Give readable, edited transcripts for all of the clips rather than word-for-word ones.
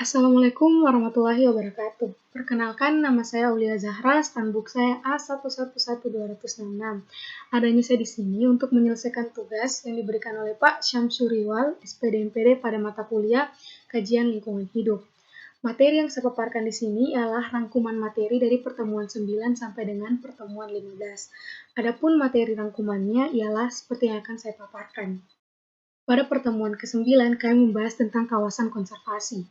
Assalamualaikum warahmatullahi wabarakatuh. Perkenalkan, nama saya Aulia Zahra, standbook saya A111266. Adanya saya di sini untuk menyelesaikan tugas yang diberikan oleh Pak Syamsuriwal, SPD MPD pada mata kuliah Kajian Lingkungan Hidup. Materi yang saya paparkan di sini adalah rangkuman materi dari pertemuan 9 sampai dengan pertemuan 15. Adapun materi rangkumannya ialah seperti yang akan saya paparkan. Pada pertemuan ke-9, kami membahas tentang kawasan konservasi.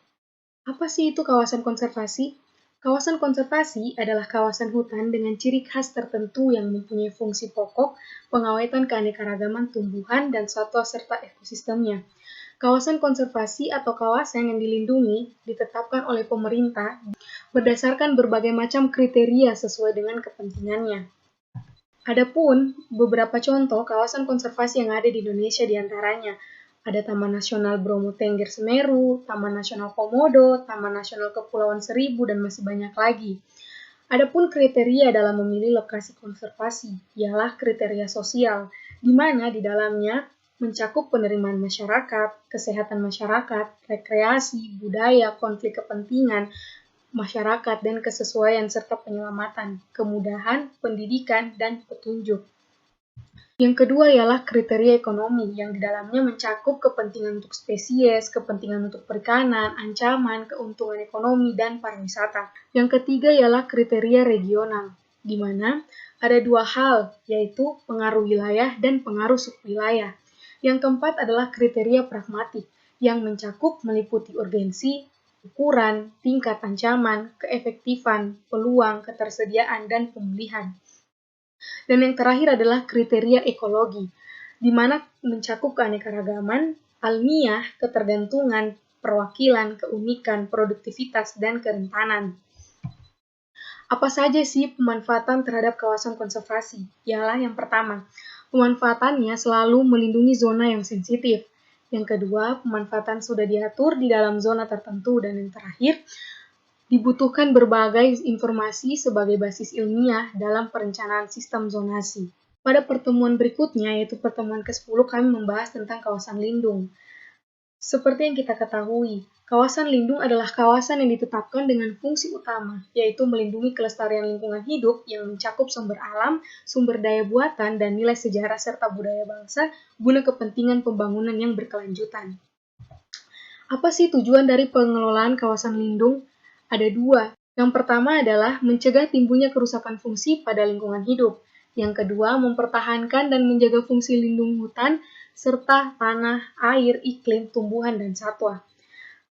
Apa sih itu kawasan konservasi? Kawasan konservasi adalah kawasan hutan dengan ciri khas tertentu yang mempunyai fungsi pokok, pengawetan keanekaragaman tumbuhan dan satwa serta ekosistemnya. Kawasan konservasi atau kawasan yang dilindungi ditetapkan oleh pemerintah berdasarkan berbagai macam kriteria sesuai dengan kepentingannya. Adapun beberapa contoh kawasan konservasi yang ada di Indonesia diantaranya ada Taman Nasional Bromo Tengger Semeru, Taman Nasional Komodo, Taman Nasional Kepulauan Seribu, dan masih banyak lagi. Adapun kriteria dalam memilih lokasi konservasi ialah kriteria sosial, di mana di dalamnya mencakup penerimaan masyarakat, kesehatan masyarakat, rekreasi, budaya, konflik kepentingan masyarakat, dan kesesuaian serta penyelamatan, kemudahan, pendidikan, dan petunjuk. Yang kedua ialah kriteria ekonomi, yang di dalamnya mencakup kepentingan untuk spesies, kepentingan untuk perikanan, ancaman, keuntungan ekonomi, dan pariwisata. Yang ketiga ialah kriteria regional, di mana ada dua hal, yaitu pengaruh wilayah dan pengaruh subwilayah. Yang keempat adalah kriteria pragmatik, yang mencakup meliputi urgensi, ukuran, tingkat ancaman, keefektifan, peluang, ketersediaan, dan pemulihan. Dan yang terakhir adalah kriteria ekologi, di mana mencakup keanekaragaman, almiah, ketergantungan, perwakilan, keunikan, produktivitas, dan kerentanan. Apa saja sih pemanfaatan terhadap kawasan konservasi? Ialah yang pertama, pemanfaatannya selalu melindungi zona yang sensitif. Yang kedua, pemanfaatan sudah diatur di dalam zona tertentu. Dan yang terakhir, dibutuhkan berbagai informasi sebagai basis ilmiah dalam perencanaan sistem zonasi. Pada pertemuan berikutnya, yaitu pertemuan ke-10, kami membahas tentang kawasan lindung. Seperti yang kita ketahui, kawasan lindung adalah kawasan yang ditetapkan dengan fungsi utama, yaitu melindungi kelestarian lingkungan hidup yang mencakup sumber alam, sumber daya buatan, dan nilai sejarah serta budaya bangsa guna kepentingan pembangunan yang berkelanjutan. Apa sih tujuan dari pengelolaan kawasan lindung? Ada dua. Yang pertama adalah mencegah timbulnya kerusakan fungsi pada lingkungan hidup. Yang kedua, mempertahankan dan menjaga fungsi lindung hutan, serta tanah, air, iklim, tumbuhan, dan satwa.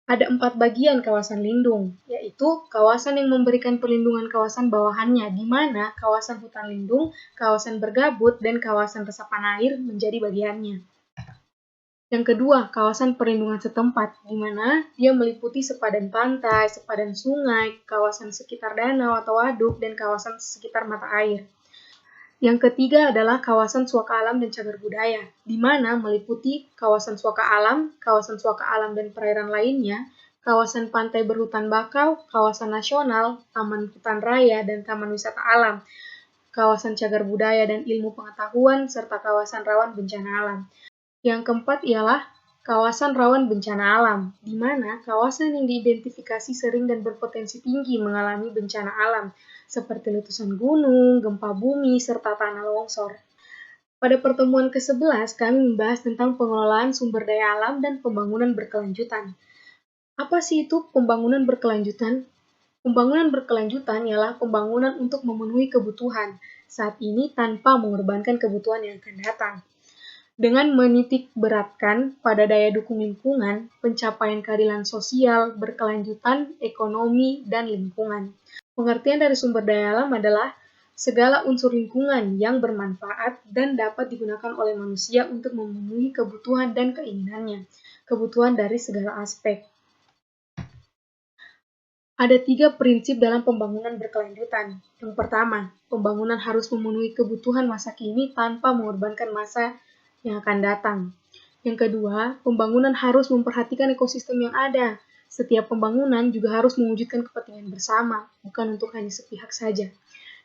Ada 4 bagian kawasan lindung, yaitu kawasan yang memberikan perlindungan kawasan bawahannya, di mana kawasan hutan lindung, kawasan bergabut, dan kawasan resapan air menjadi bagiannya. Yang kedua, kawasan perlindungan setempat, di mana dia meliputi sepadan pantai, sepadan sungai, kawasan sekitar danau atau waduk, dan kawasan sekitar mata air. Yang ketiga adalah kawasan suaka alam dan cagar budaya, di mana meliputi kawasan suaka alam dan perairan lainnya, kawasan pantai berhutan bakau, kawasan nasional, taman hutan raya, dan taman wisata alam, kawasan cagar budaya dan ilmu pengetahuan, serta kawasan rawan bencana alam. Yang keempat ialah kawasan rawan bencana alam, di mana kawasan yang diidentifikasi sering dan berpotensi tinggi mengalami bencana alam, seperti letusan gunung, gempa bumi, serta tanah longsor. Pada pertemuan ke-11, kami membahas tentang pengelolaan sumber daya alam dan pembangunan berkelanjutan. Apa sih itu pembangunan berkelanjutan? Pembangunan berkelanjutan ialah pembangunan untuk memenuhi kebutuhan saat ini tanpa mengorbankan kebutuhan yang akan datang. Dengan menitik beratkan pada daya dukung lingkungan, pencapaian keadilan sosial, berkelanjutan, ekonomi, dan lingkungan. Pengertian dari sumber daya alam adalah segala unsur lingkungan yang bermanfaat dan dapat digunakan oleh manusia untuk memenuhi kebutuhan dan keinginannya, kebutuhan dari segala aspek. Ada 3 prinsip dalam pembangunan berkelanjutan. Yang pertama, pembangunan harus memenuhi kebutuhan masa kini tanpa mengorbankan masa yang akan datang. Yang kedua, pembangunan harus memperhatikan ekosistem yang ada. Setiap pembangunan juga harus mewujudkan kepentingan bersama, bukan untuk hanya sepihak saja.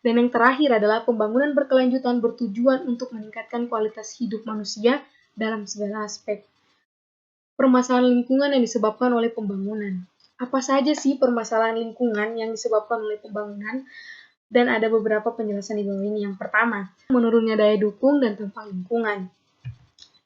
Dan yang terakhir adalah pembangunan berkelanjutan bertujuan untuk meningkatkan kualitas hidup manusia dalam segala aspek. Permasalahan lingkungan yang disebabkan oleh pembangunan. Apa saja sih permasalahan lingkungan yang disebabkan oleh pembangunan? Dan ada beberapa penjelasan di bawah ini. Yang pertama, menurunnya daya dukung dan tampang lingkungan.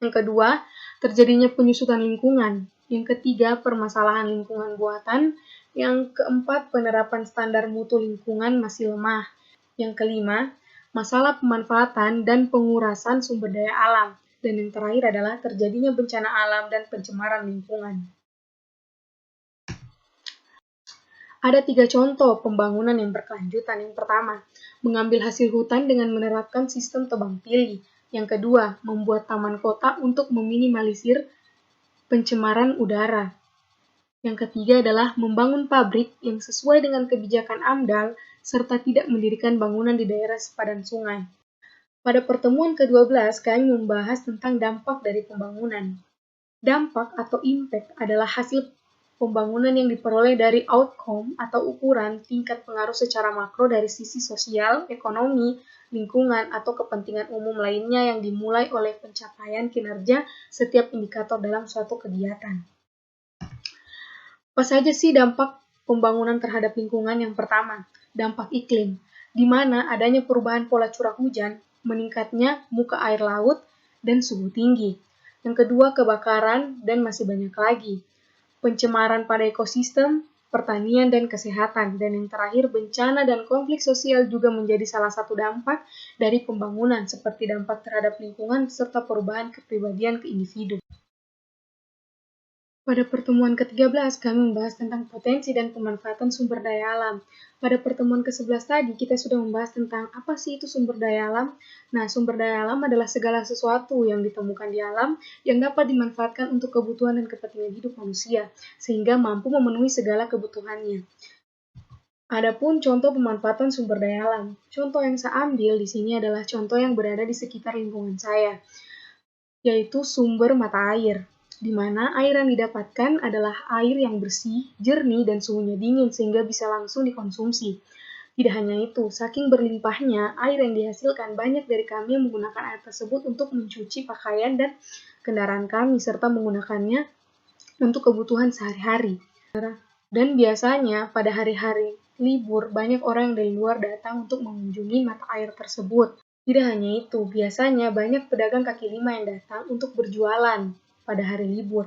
Yang kedua, terjadinya penyusutan lingkungan. Yang ketiga, permasalahan lingkungan buatan. Yang keempat, penerapan standar mutu lingkungan masih lemah. Yang kelima, masalah pemanfaatan dan pengurasan sumber daya alam. Dan yang terakhir adalah terjadinya bencana alam dan pencemaran lingkungan. Ada 3 contoh pembangunan yang berkelanjutan. Yang pertama, mengambil hasil hutan dengan menerapkan sistem tebang pilih. Yang kedua, membuat taman kota untuk meminimalisir pencemaran udara. Yang ketiga adalah membangun pabrik yang sesuai dengan kebijakan AMDAL serta tidak mendirikan bangunan di daerah sepadan sungai. Pada pertemuan ke-12, kami membahas tentang dampak dari pembangunan. Dampak atau impact adalah hasil pembangunan yang diperoleh dari outcome atau ukuran tingkat pengaruh secara makro dari sisi sosial, ekonomi, lingkungan, atau kepentingan umum lainnya yang dimulai oleh pencapaian kinerja setiap indikator dalam suatu kegiatan. Apa saja sih dampak pembangunan terhadap lingkungan? Yang pertama, dampak iklim, di mana adanya perubahan pola curah hujan, meningkatnya muka air laut, dan suhu tinggi. Yang kedua, kebakaran, dan masih banyak lagi. Pencemaran pada ekosistem, pertanian, dan kesehatan. Dan yang terakhir, bencana dan konflik sosial juga menjadi salah satu dampak dari pembangunan, seperti dampak terhadap lingkungan serta perubahan kepribadian ke individu. Pada pertemuan ke-13, kami membahas tentang potensi dan pemanfaatan sumber daya alam. Pada pertemuan ke-11 tadi, kita sudah membahas tentang apa sih itu sumber daya alam. Nah, sumber daya alam adalah segala sesuatu yang ditemukan di alam yang dapat dimanfaatkan untuk kebutuhan dan kepentingan hidup manusia, sehingga mampu memenuhi segala kebutuhannya. Adapun contoh pemanfaatan sumber daya alam. Contoh yang saya ambil di sini adalah contoh yang berada di sekitar lingkungan saya, yaitu sumber mata air, di mana air yang didapatkan adalah air yang bersih, jernih, dan suhunya dingin sehingga bisa langsung dikonsumsi. Tidak hanya itu, saking berlimpahnya air yang dihasilkan, banyak dari kami yang menggunakan air tersebut untuk mencuci pakaian dan kendaraan kami, serta menggunakannya untuk kebutuhan sehari-hari. Dan biasanya pada hari-hari libur, banyak orang yang dari luar datang untuk mengunjungi mata air tersebut. Tidak hanya itu, biasanya banyak pedagang kaki lima yang datang untuk berjualan pada hari libur.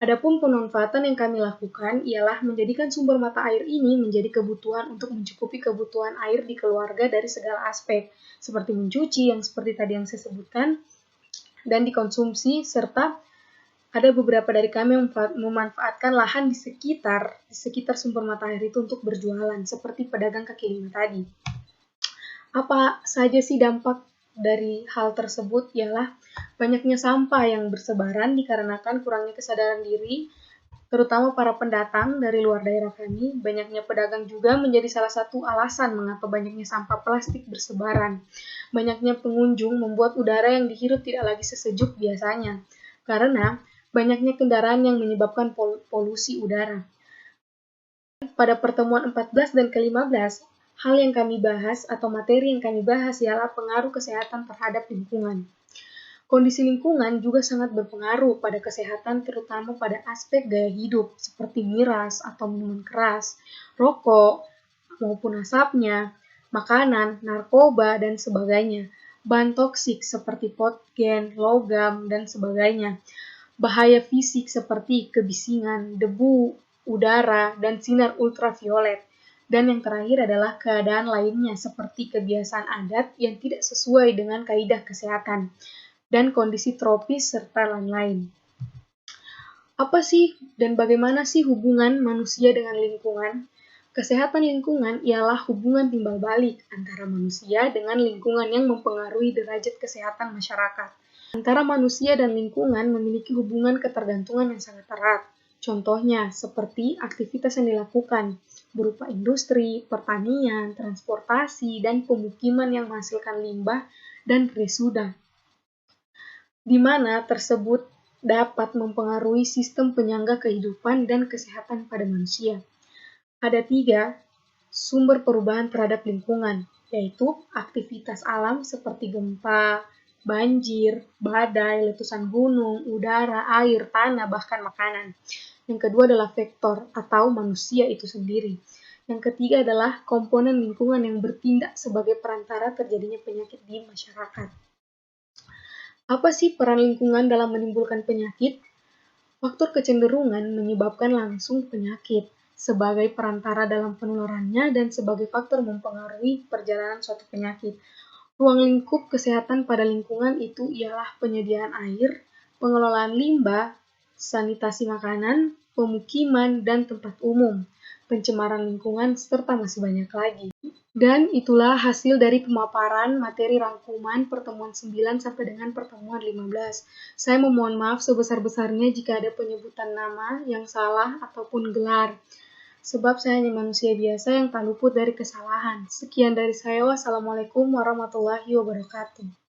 Adapun pemanfaatan yang kami lakukan ialah menjadikan sumber mata air ini menjadi kebutuhan untuk mencukupi kebutuhan air di keluarga dari segala aspek, seperti mencuci yang seperti tadi yang saya sebutkan, dan dikonsumsi, serta ada beberapa dari kami yang memanfaatkan lahan di sekitar sumber mata air itu untuk berjualan, seperti pedagang kaki lima tadi. Apa saja sih dampak dari hal tersebut? Ialah banyaknya sampah yang bersebaran dikarenakan kurangnya kesadaran diri, terutama para pendatang dari luar daerah kami. Banyaknya pedagang juga menjadi salah satu alasan mengapa banyaknya sampah plastik bersebaran. Banyaknya pengunjung membuat udara yang dihirup tidak lagi sesejuk biasanya, karena banyaknya kendaraan yang menyebabkan polusi udara. Pada pertemuan 14 dan ke-15, hal yang kami bahas atau materi yang kami bahas ialah pengaruh kesehatan terhadap lingkungan. Kondisi lingkungan juga sangat berpengaruh pada kesehatan, terutama pada aspek gaya hidup, seperti miras atau minuman keras, rokok, maupun asapnya, makanan, narkoba, dan sebagainya. Bahan toksik seperti potgen, logam, dan sebagainya. Bahaya fisik seperti kebisingan, debu, udara, dan sinar ultraviolet. Dan yang terakhir adalah keadaan lainnya seperti kebiasaan adat yang tidak sesuai dengan kaidah kesehatan, dan kondisi tropis, serta lain-lain. Apa sih dan bagaimana sih hubungan manusia dengan lingkungan? Kesehatan lingkungan ialah hubungan timbal balik antara manusia dengan lingkungan yang mempengaruhi derajat kesehatan masyarakat. Antara manusia dan lingkungan memiliki hubungan ketergantungan yang sangat erat. Contohnya seperti aktivitas yang dilakukan berupa industri, pertanian, transportasi, dan pemukiman yang menghasilkan limbah dan resuda, di mana tersebut dapat mempengaruhi sistem penyangga kehidupan dan kesehatan pada manusia. Ada 3 sumber perubahan terhadap lingkungan, yaitu aktivitas alam seperti gempa, banjir, badai, letusan gunung, udara, air, tanah, bahkan makanan. Yang kedua adalah vektor atau manusia itu sendiri. Yang ketiga adalah komponen lingkungan yang bertindak sebagai perantara terjadinya penyakit di masyarakat. Apa sih peran lingkungan dalam menimbulkan penyakit? Faktor kecenderungan menyebabkan langsung penyakit sebagai perantara dalam penularannya dan sebagai faktor mempengaruhi perjalanan suatu penyakit. Ruang lingkup kesehatan pada lingkungan itu ialah penyediaan air, pengelolaan limbah, sanitasi makanan, pemukiman, dan tempat umum, pencemaran lingkungan, serta masih banyak lagi. Dan itulah hasil dari pemaparan materi rangkuman pertemuan 9 sampai dengan pertemuan 15. Saya memohon maaf sebesar-besarnya jika ada penyebutan nama yang salah ataupun gelar. Sebab saya hanya manusia biasa yang tak luput dari kesalahan. Sekian dari saya. Wassalamualaikum warahmatullahi wabarakatuh.